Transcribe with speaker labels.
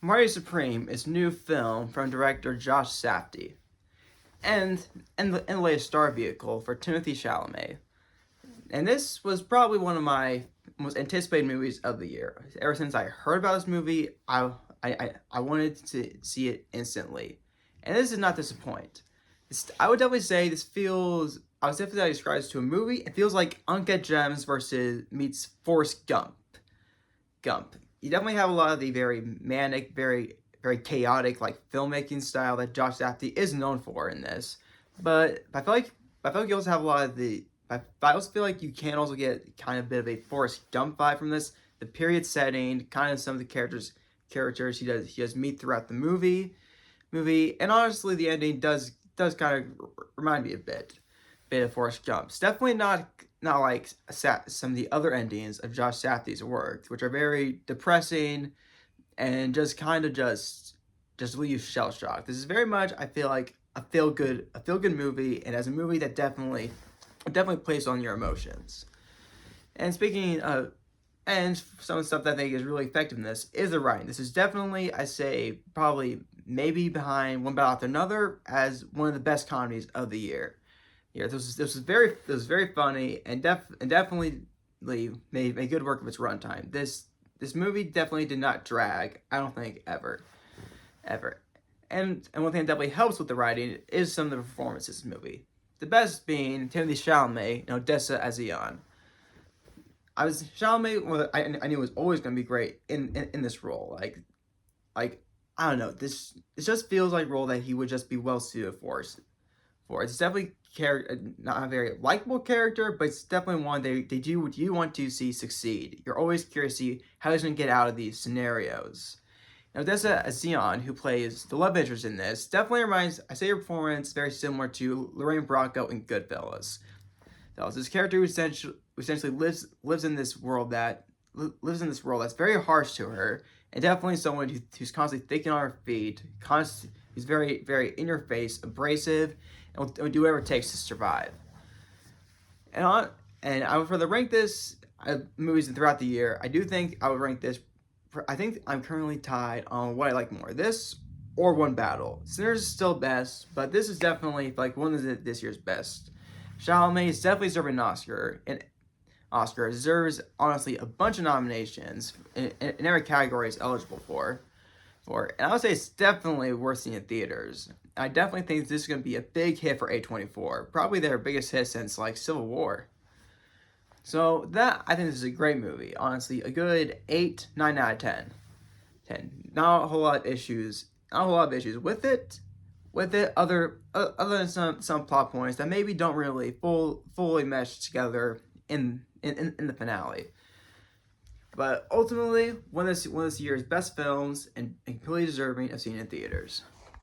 Speaker 1: Marty Supreme is a new film from director Josh Safdie, and the latest star vehicle for Timothy Chalamet. And this was probably one of my most anticipated movies of the year. Ever since I heard about this movie, I wanted to see it instantly, and this did not disappoint. I would definitely say this feels. I was definitely described this to a movie. It feels like Uncut Gems versus meets Forrest Gump. You definitely have a lot of the very manic, very chaotic like filmmaking style that Josh Safdie is known for in this. But I feel like you also have a lot of the. I also feel like you can also get kind of a bit of a Forrest Gump vibe from this. The period setting, kind of some of the characters he does meet throughout the movie, and honestly, the ending does kind of remind me a bit of Forrest Gump. It's definitely not like some of the other endings of Josh Safdie's work, which are very depressing and just kind of just leave shell shocked. This is very much, I feel like, a feel good movie, and as a movie that definitely plays on your emotions. And speaking of, and some of the stuff that I think is really effective in this is the writing. This is definitely, I say, probably maybe behind One Battle After Another as one of the best comedies of the year. Yeah, this was very funny and definitely made good work of its runtime. This movie definitely did not drag. I don't think ever. And one thing that definitely helps with the writing is some of the performances in this movie. The best being Timothy Chalamet and Odessa Azion. Chalamet. Well, I knew was always going to be great in this role. Like I don't know. This it just feels like a role that he would just be well suited for. It's definitely not a very likable character, but it's definitely one they do you want to see succeed. You're always curious to see how he's going to get out of these scenarios. Now, Odessa Azion, who plays the love interest in this, definitely reminds, I say her performance very similar to Lorraine Bracco in Goodfellas. This character who essentially lives in this world that's very harsh to her, and definitely someone who's constantly thinking on her feet, who's very in your face, abrasive, and will do whatever it takes to survive. And I would further rank this movies throughout the year. I do think I would rank this. I think I'm currently tied on what I like more, this or One Battle. Sinners is still best, but this is definitely like one of this year's best. Chalamet is definitely deserving an Oscar, and Oscar deserves honestly a bunch of nominations in every category it's eligible for. And I would say it's definitely worth seeing in theaters. I definitely think this is going to be a big hit for A24, probably their biggest hit since like Civil War. So I think this is a great movie. Honestly, a good 8, 9 out of 10. Not a whole lot of issues. Not a whole lot of issues with it. Other than some plot points that maybe don't really fully mesh together in the finale. But ultimately, one of this year's best films and completely deserving of seeing in theaters.